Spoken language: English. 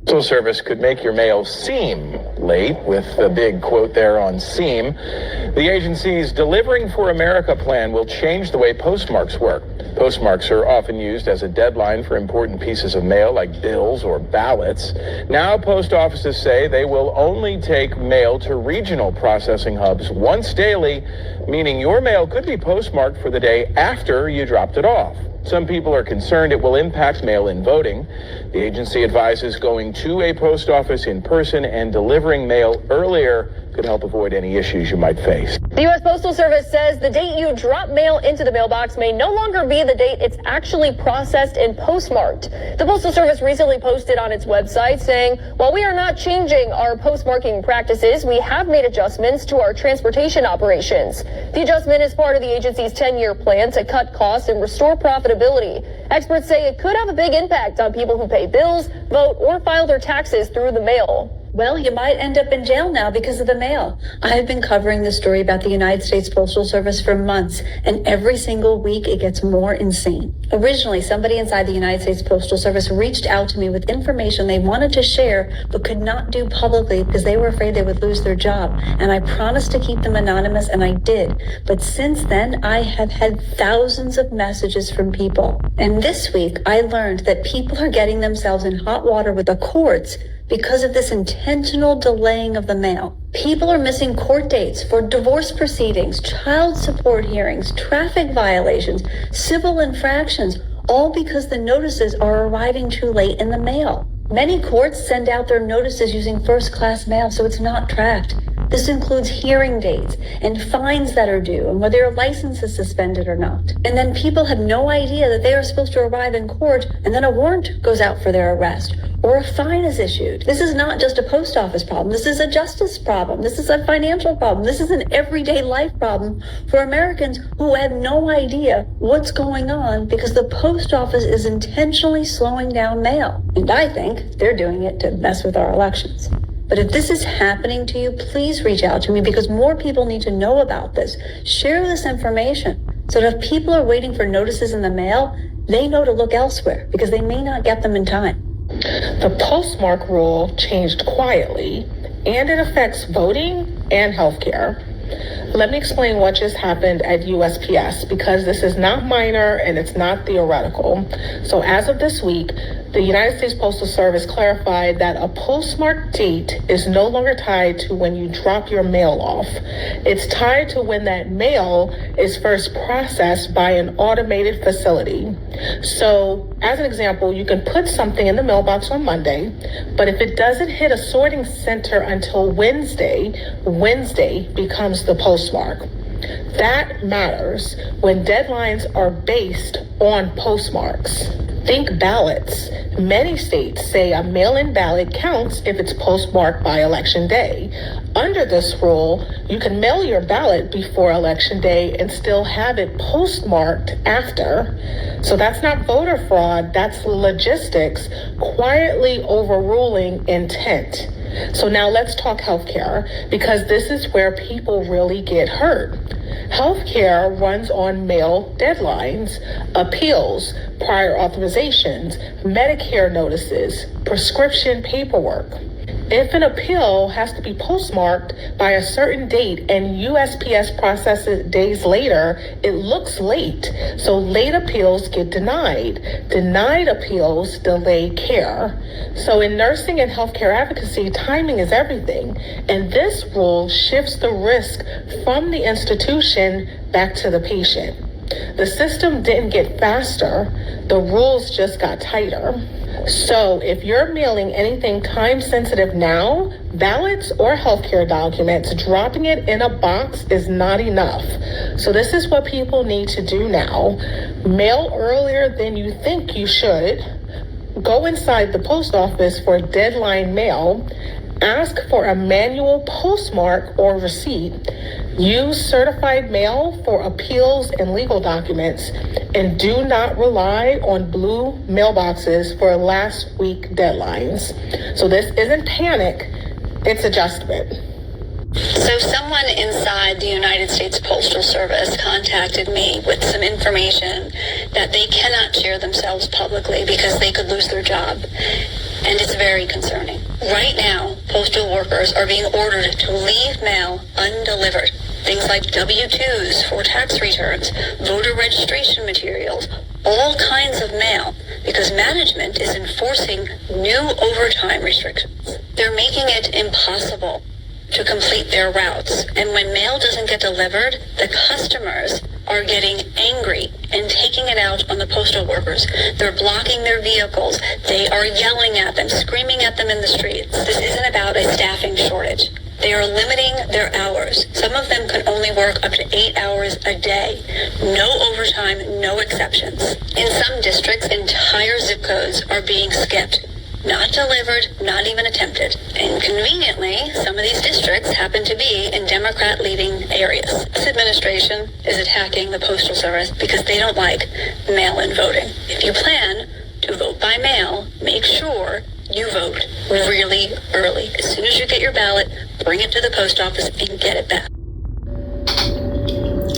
Postal Service could make your mail seem late, with a big quote there on seem. The agency's Delivering for America plan will change the way postmarks work. Postmarks are often used as a deadline for important pieces of mail like bills or ballots. Now post offices say they will only take mail to regional processing hubs once daily, meaning your mail could be postmarked for the day after you dropped it off. Some people are concerned it will impact mail-in voting. The agency advises going to a post office in person and delivering mail earlier could help avoid any issues you might face. The U.S. Postal Service says the date you drop mail into the mailbox may no longer be the date it's actually processed and postmarked. The Postal Service recently posted on its website saying, while we are not changing our postmarking practices, we have made adjustments to our transportation operations. The adjustment is part of the agency's 10-year plan to cut costs and restore profitability. Experts say it could have a big impact on people who pay bills, vote, or file their taxes through the mail. Well, you might end up in jail now because of the mail. I've been covering this story about the United States Postal Service for months, and every single week it gets more insane. Originally, somebody inside the United States Postal Service reached out to me with information they wanted to share but could not do publicly because they were afraid they would lose their job. And I promised to keep them anonymous, and I did. But since then, I have had thousands of messages from people. And this week, I learned that people are getting themselves in hot water with the courts because of this intentional delaying of the mail. People are missing court dates for divorce proceedings, child support hearings, traffic violations, civil infractions, all because the notices are arriving too late in the mail. Many courts send out their notices using first-class mail, so it's not tracked. This includes hearing dates and fines that are due and whether your license is suspended or not. And then people have no idea that they are supposed to arrive in court and then a warrant goes out for their arrest or a fine is issued. This is not just a post office problem. This is a justice problem. This is a financial problem. This is an everyday life problem for Americans who have no idea what's going on because the post office is intentionally slowing down mail. And I think they're doing it to mess with our elections. But if this is happening to you, please reach out to me because more people need to know about this. Share this information so that if people are waiting for notices in the mail, they know to look elsewhere because they may not get them in time. The postmark rule changed quietly, and it affects voting and healthcare. Let me explain what just happened at USPS because this is not minor and it's not theoretical. So as of this week, the United States Postal Service clarified that a postmark date is no longer tied to when you drop your mail off. It's tied to when that mail is first processed by an automated facility. So as an example, you can put something in the mailbox on Monday, but if it doesn't hit a sorting center until Wednesday becomes the postmark. That matters when deadlines are based on postmarks. Think ballots. Many states say a mail-in ballot counts if it's postmarked by Election Day. Under this rule, you can mail your ballot before Election Day and still have it postmarked after. So that's not voter fraud, that's logistics quietly overruling intent. So now let's talk healthcare, because this is where people really get hurt. Healthcare runs on mail deadlines, appeals, prior authorizations, Medicare notices, prescription paperwork. If an appeal has to be postmarked by a certain date and USPS processes it days later, it looks late. So late appeals get denied. Denied appeals delay care. So in nursing and healthcare advocacy, timing is everything. And this rule shifts the risk from the institution back to the patient. The system didn't get faster, the rules just got tighter. So if you're mailing anything time sensitive now, ballots or healthcare documents, dropping it in a box is not enough. So this is what people need to do now. Mail earlier than you think you should. Go inside the post office for deadline mail. Ask for a manual postmark or receipt. Use certified mail for appeals and legal documents. And do not rely on blue mailboxes for last week deadlines. So this isn't panic, it's adjustment. So someone inside the United States Postal Service contacted me with some information that they cannot share themselves publicly because they could lose their job. and it's very concerning. Right now, postal workers are being ordered to leave mail undelivered. Things like W-2s for tax returns, voter registration materials, all kinds of mail, because management is enforcing new overtime restrictions. They're making it impossible to complete their routes. And when mail doesn't get delivered, the customers are getting angry and taking it out on the postal workers. They're blocking their vehicles. They are yelling at them, screaming at them in the streets. This isn't about a staffing shortage. They are limiting their hours. Some of them can only work up to 8 hours a day. No overtime, no exceptions. In some districts, entire zip codes are being skipped. Not delivered, not even attempted. And conveniently, some of these districts happen to be in Democrat-leading areas. This administration is attacking the Postal Service because they don't like mail-in voting. If you plan to vote by mail, make sure you vote really early. As soon as you get your ballot, bring it to the post office and get it back.